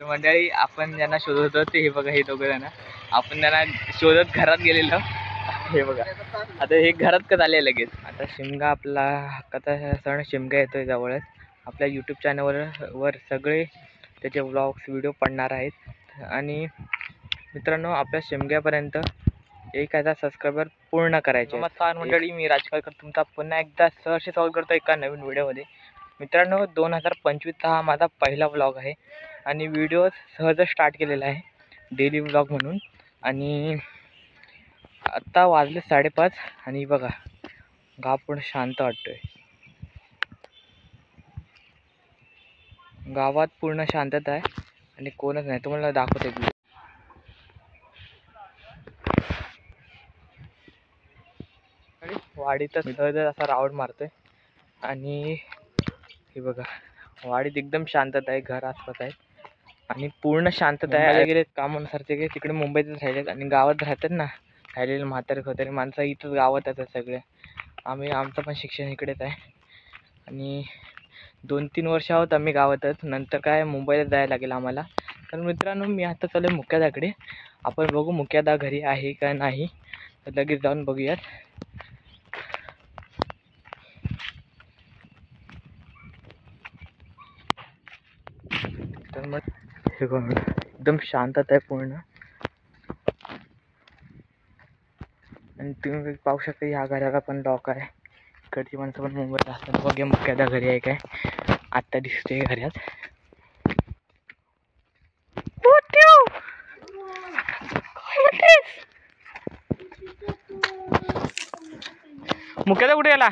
मंडळी आपण ज्यांना शोधत होतो ते हे बघा, हे दोघं जण आपण त्यांना शोधत घरात गेलेलो. हे बघा आता हे घरात कधी आले लगेच. आता शिमगा आपला हक्काचा सण शिमगा येतोय जवळच. आपल्या यूट्यूब चॅनलवर सगळे त्याचे व्लॉग्स व्हिडिओ पडणार आहेत. आणि मित्रांनो, आपल्या शिमग्यापर्यंत 1000 सबस्क्रायबर पूर्ण करायचे. नमस्कार मंडळी, मी राजकाळकर तुमचा पुन्हा एकदा सहर्ष स्वागत करतो एका नवीन व्हिडिओमध्ये. मित्रांनो, 2025 हा माझा पहिला व्लॉग आहे आणि व्हिडिओ सहज स्टार्ट केलेला आहे डेली व्लॉग म्हणून. आणि आत्ता वाजले 5:30 आणि बघा गाव पूर्ण शांत वाटतोय. गावात पूर्ण शांतता आहे आणि कोणच नाही. तुम्हाला दाखवते वाडीत सहज असा राऊंड मारतोय आणि हे बघा वाडीत एकदम शांतता आहे. घर आसपास आहे आणि पूर्ण शांतता आहे. गेले कामानुसार ते तिकडे मुंबईतच राहिलेत आणि गावात राहतात ना राहिलेले म्हातारे खोतारे माणसं इथंच गावात आहेत सगळे. आमचं पण शिक्षण इकडेच आहे आणि 2-3 वर्ष आहोत आम्ही गावातच. नंतर काय मुंबईला जायला लागेल आम्हाला. तर मित्रांनो, मी आता चालू मुक्यादाकडे. आपण बघू मुक्यादा घरी आहे का नाही, तर लगेच जाऊन बघूयात. तर मग हे बघा एकदम शांतता आहे पूर्ण. आणि तुम्ही पाहू शकता ह्या घराला पण लॉक आहे. इकडची माणसं पण मुंबईत असतात. बघूया मुक्यादा घरी आहे काय. आत्ता दिसते घरात. मुक्यादा कुठे गेला?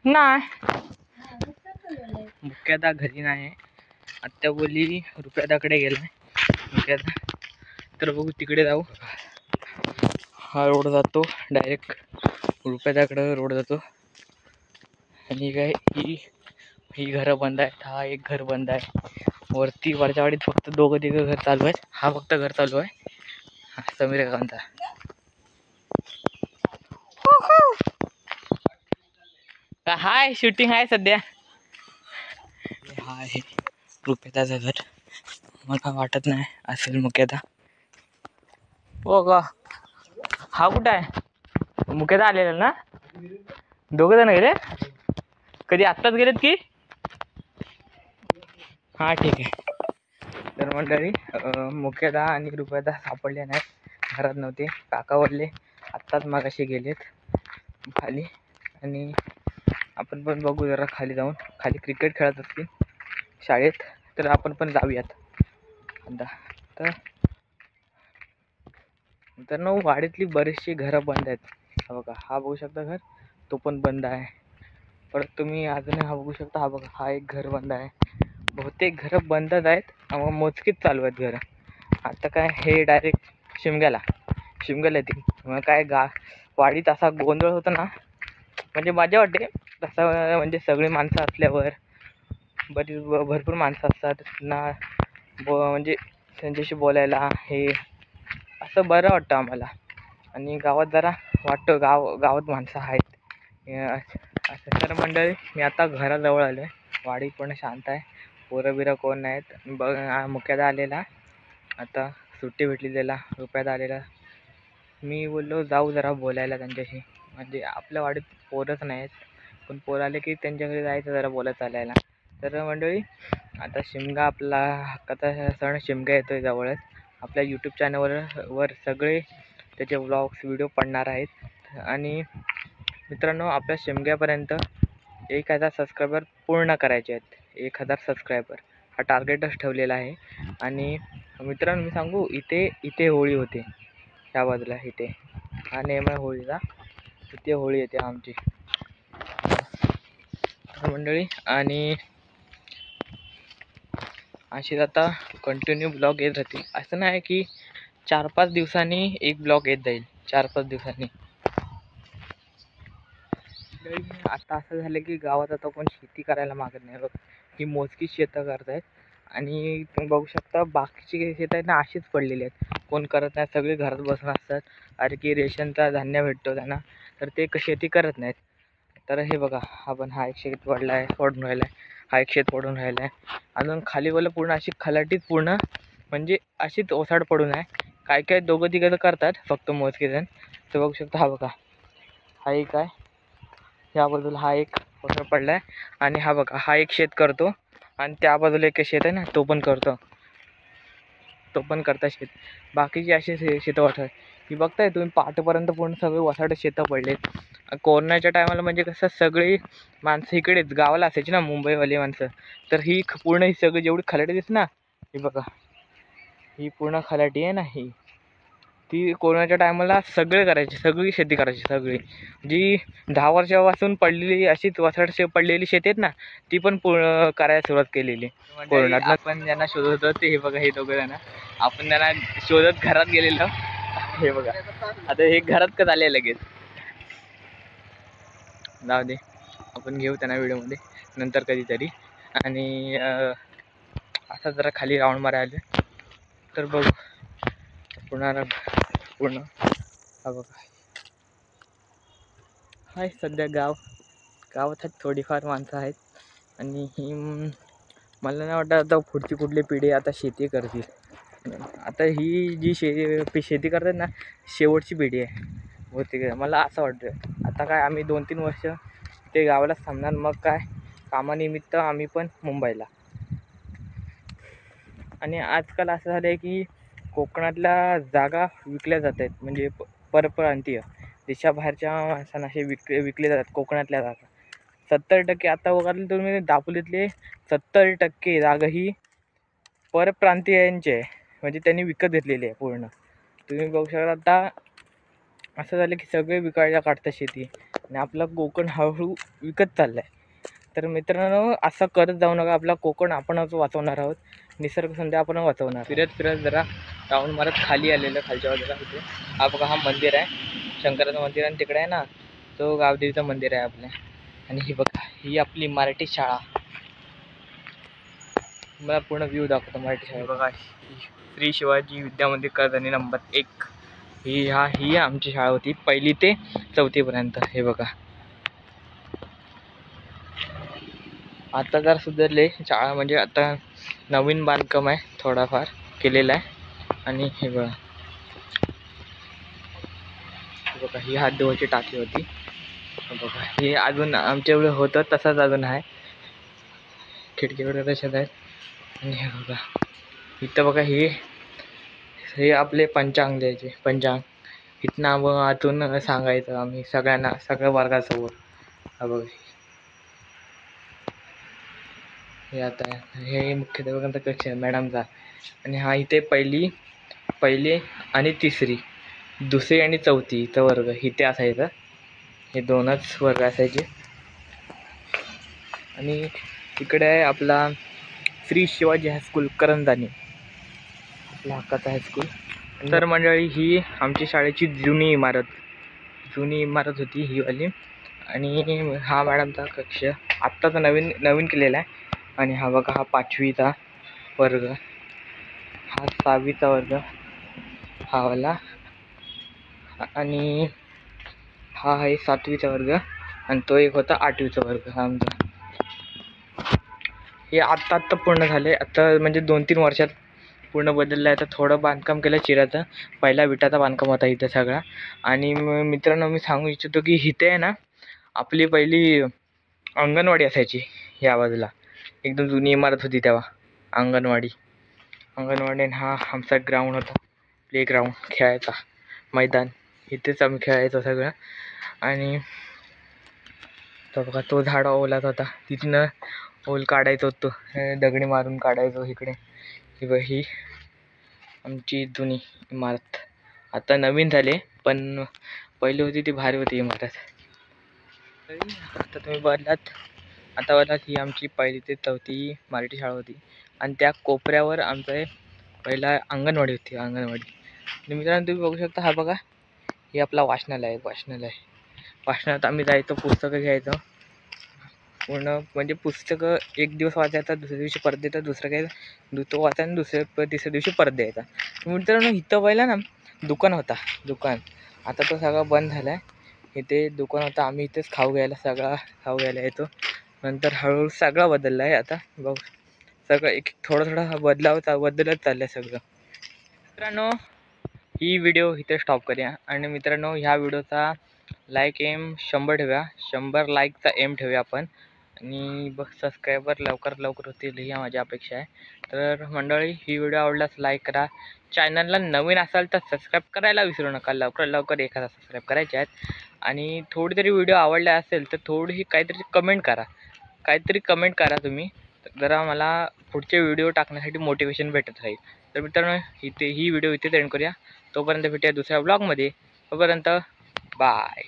नाही, मुक्यादा घरी नाही. आत्या बोलली रुपयादाकडे गेलाय मुक्यादा. तर बघू तिकडे जाऊ. हा रोड जातो डायरेक्ट रुपयादाकडे रोड जातो. आणि काय ही घरं बंद आहेत. हा एक घर बंद आहे. वरच्या वाडीत फक्त 2-3 घर चालू आहेत. हा फक्त घर चालू आहे. हा समीर काकांचा. हाय, शूटिंग आहे सध्या. हा आहे रुपयादाचं घर. मला वाटत नाही असेल मुक्यादा. हो का? हा कुठं आहे? मुक्यादा आलेला ना? 2 जण गेले. कधी आत्ताच गेलेत की? हा ठीक आहे. तर मंडळी, मुक्यादा आणि रुपयादा सापडले नाहीत, घरात नव्हते. काका वडले आत्ताच मागाशी गेलेत खाली. आणि आपण पण बघू जरा खाली जाऊन. खाली क्रिकेट खेळत असतील शाळेत, तर आपण पण जाऊयात आता. तर मित्रांनो, वाडीतली बरीचशी घरं बंद आहेत. हा बघा, हा बघू शकता घर, तो पण बंद आहे. परत तुम्ही अजून हा बघू शकता. हा बघा, हा एक घर बंद आहे. बहुतेक घरं बंदच आहेत, मोजकीच चालू आहेत घरं. आता काय हे डायरेक्ट शिमग्याला येतील. मग काय वाडीत असा गोंधळ होता ना, म्हणजे मजा वाटते तसं. म्हणजे सगळी माणसं असल्यावर भरपूर माणसं असतात ना, म्हणजे त्यांच्याशी बोलायला हे असं बरं वाटतं आम्हाला. आणि गावात जरा वाटतं गावात माणसं आहेत असं. तर मंडळी, मी आता घराजवळ आलो आहे. वाडी पण शांत आहे. पोरं बिरं कोण नाहीत. मुक्यादा आलेला, आता सुट्टी भेटली त्याला. रुपयादा आलेला. मी बोललो जाऊ जरा बोलायला त्यांच्याशी. म्हणजे आपल्या वाडीत पोरंच नाहीत, पण पोरं आले की त्यांच्याकडे जायचं जरा बोलत चालायला. तर मंडळी, आता शिमगा आपला हक्काचा सण शिमगा येतोय जवळच. आपल्या यूट्यूब चॅनलवर सगळे त्याचे व्लॉग्स व्हिडिओ पडणार आहेत. आणि मित्रांनो, आपल्या शिमग्यापर्यंत 1000 सबस्क्रायबर पूर्ण करायचे आहेत. 1000 सबस्क्रायबर हा टार्गेटच ठेवलेला आहे. आणि मित्रांनो, मी सांगू, इथे होळी होते. त्या बाजूला इथे हा नेम आहे होळीचा. इथे होळी येते आमची मंडळी. आणि अशीच आता कंटिन्यू ब्लॉग येत राहतील. असं नाही की 4-5 दिवसांनी एक ब्लॉग येत जाईल. 4-5 दिवसांनी. आता असं झालं की गावात आता कोण शेती करायला मागत नाही. बघ, ही मोजकी शेतं करतायत. आणि तुम्ही बघू शकता बाकीची शेतं आहेत ना अशीच पडलेली आहेत. कोण करत नाही, सगळे घरात बसून असतात. अरे की रेशनचा धान्य भेटतो त्यांना, तर ते शेती करत नाहीत. तर हे बघा, हा एक शेत पडून राहिला आहे. हा एक शेत पडून राहिला आहे. अजून खालीवालं पूर्ण अशी खलाटीत पूर्ण म्हणजे अशीच ओसाड पडून आहे. काय काय दोघं तिघं करतात फक्त मोजकेजण. तर बघू शकता हा बघा, हा एक आहे, या बाजूला हा एक ओसाड पडला आहे. आणि हा बघा, हा एक शेत करतो आणि त्या बाजूला एक शेत आहे ना, तो पण करता शेत. बाकीची अशी शेतं वाटत ही बघताय तुम्ही, पहाटेपर्यंत पूर्ण सगळे वसाडे शेतं पडलेत. कोरोनाच्या टायमाला म्हणजे कसं सगळी माणसं इकडेच गावाला असायची ना, मुंबईवाली माणसं. तर ही पूर्ण ही सगळी जेवढी खलाटी दिसते ना, ही बघा ही पूर्ण खलाटी आहे ना, ही ती कोरोनाच्या टायमाला सगळे करायची, सगळी शेती करायची. सगळी जी 10 वर्षापासून पडलेली अशीच वसाड पडलेली शेती आहेत ना, ती पण पूर्ण करायला सुरुवात केलेली कोरोनात. आपण ज्यांना शोधत होतो ते हे बघा, हे दोघं जण आपण त्यांना शोधत घरात गेलेलो. हे बघा आता हे घरात का झाले लगेच, जाऊ दे आपण घेऊ त्यांना व्हिडिओमध्ये नंतर कधीतरी. आणि असं जरा खाली राऊंड मारायला तर बघू पूर्ण हा बघा, हाय सध्या गावात थोडीफार माणसं आहेत. आणि ही मला नाही वाटत आता पुढची कुठली पिढी आता शेती करतील. आता ही जी शेती करतात ना, शेवटची पिढी आहे बहुतेक, मला असं वाटतं. आता काय आम्ही 2-3 वर्ष ते गावालाच थांबणार, मग काय कामानिमित्त आम्ही पण मुंबईला. आणि आजकाल असं झालं आहे की कोकणातल्या जागा विकल्या जात आहेत, म्हणजे परप्रांतीय देशाबाहेरच्या माणसांना असे विकले जातात कोकणातल्या जागा. 70% आता बघाल तुम्ही दापोलीतले 70% जागा ही परप्रांतीयांची आहे, म्हणजे त्यांनी विकत घेतलेली आहे पूर्ण. तुम्ही बघू शकता आता असं झालं की सगळे विकायला काढतात शेती आणि आपलं कोकण हळूहळू विकत चाललं आहे. तर मित्रांनो, असं करत जाऊ नका. आपला कोकण आपणच वाचवणार आहोत, निसर्ग संध्या आपण वाचवणार. फिरत जरा राऊंड मारत खाली आलेलं, खालच्या बाजूला इथे हा बघा, हा मंदिर आहे शंकराचं मंदिर. आणि तिकडे आहे ना तो गावदेवीचं मंदिर आहे आपल्या. आणि ही बघा, ही आपली मराठी शाळा. मला पूर्ण व्ह्यू दाखवतो मराठी शाळा. बघा, श्री शिवाजी विद्या मंदिर कडधानी नंबर 1. ही आमची शाळा होती 1ली ते 4थी पर्यंत. हे बघा आता जर सुधारले शाळा, म्हणजे आता नवीन बांधकाम आहे थोडाफार केलेला आहे. आणि हे बघा ही हात धुवायची टाकी होती. बघा हे अजून आमच्या एवढं होतं तसंच अजून आहे, खिडकीकडे तशाच आहेत. आणि हे बघा इथं बघा, हे आपले पंचांग द्यायचे, पंचांग इथनं मग आतून सांगायचं आम्ही सगळ्यांना, सगळ्या वर्गासमोर. हा बघा हे आता हे मुख्याध्यापकांचा कक्ष आहे मॅडमचा. आणि हा इथे पहिली आणि 3री, 2री आणि 4थीचा वर्ग इथे असायचं. हे 2च वर्ग असायचे. आणि तिकडे आहे आपला श्री शिवाजी हायस्कूल करंजानी, आपल्या हक्काचा हायस्कूल. तर मंडळी ही आमची शाळेची जुनी इमारत होती ही वाली. आणि हा मॅडमचा कक्ष आत्ताचा नवीन केलेला आहे. आणि हा बघा, हा 5वीचा वर्ग, हा 6वीचा वर्ग हा वाला. आणि हा आहे 7वीचा वर्ग. आणि तो एक होता 8वीचा वर्ग हा आमचा. हे आत्ता पूर्ण झाले, आता म्हणजे 2-3 वर्षात पूर्ण बदललं आहे. आता थोडं बांधकाम केलं चिराचं, पहिला विटाचा बांधकाम होता इथं सगळा. आणि मित्रांनो, मी सांगू इच्छितो की इथे आहे ना आपली पहिली अंगणवाडी असायची. या बाजूला एकदम जुनी इमारत होती तेव्हा अंगणवाडी. हा आमचा ग्राउंड होता, प्ले ग्राउंड, खेळायचा मैदान, इथेच आम्ही खेळायचो सगळं. आणि तो बघा, तो झाड ओलात होता, तिथनं ओल काढायचो, तो दगडी मारून काढायचो इकडे. ही आमची जुनी इमारत. आता नवीन झाले, पण पहिली होती ती भारी होती इमारत. आता तुम्ही बदलात ही आमची 1ली ते 4थी मराठी शाळा होती. आणि त्या कोपऱ्यावर आमचं पहिला अंगणवाडी होती, अंगणवाडी. आणि मित्रांनो, तुम्ही बघू शकता, हा बघा हे आपला वाचनालय. वाचनात आम्ही जायचो, पुस्तकं घ्यायचो पूर्ण. म्हणजे पुस्तकं एक दिवस वाचायचा, दुसऱ्या दिवशी परत द्यायचा, दुसरं काय तो वाचा आणि तिसऱ्या दिवशी परत द्यायचा. मित्रांनो, इथं पहिला ना दुकान होता, आता तो सगळा बंद झाला आहे. इथे दुकान होता, आम्ही इथेच खाऊ घ्यायला यायचो. नंतर हळूहळू सगळं बदललं आहे. आता बघ सगळं एक थोडं थोडं बदलत चाललं आहे सगळं. मित्रांनो ही व्हिडिओ इथे स्टॉप करूया. आणि मित्रांनो ह्या व्हिडिओचा लाईक एम 100 ठेवूया. 100 लाईकचा एम ठेवूया आपण. आणि बघ सबस्क्रायबर लवकर होतील ही माझी अपेक्षा आहे. तर मंडळी ही व्हिडिओ आवडल्यास लाईक करा. चॅनलला नवीन असाल तर सबस्क्राईब करायला विसरू नका. लवकर एखादा सबस्क्राईब करायचे आहेत. आणि थोडी तरी व्हिडिओ आवडल्या असेल तर थोडीशी काहीतरी कमेंट करा तुम्ही. जरा मला पुढचे व्हिडिओ टाकण्यासाठी मोटिवेशन भेटत राहील. तर मित्रांनो ही व्हिडिओ इथे एंड करूया. तोपर्यंत भेटूया दुसऱ्या ब्लॉगमध्ये. तोपर्यंत बाय.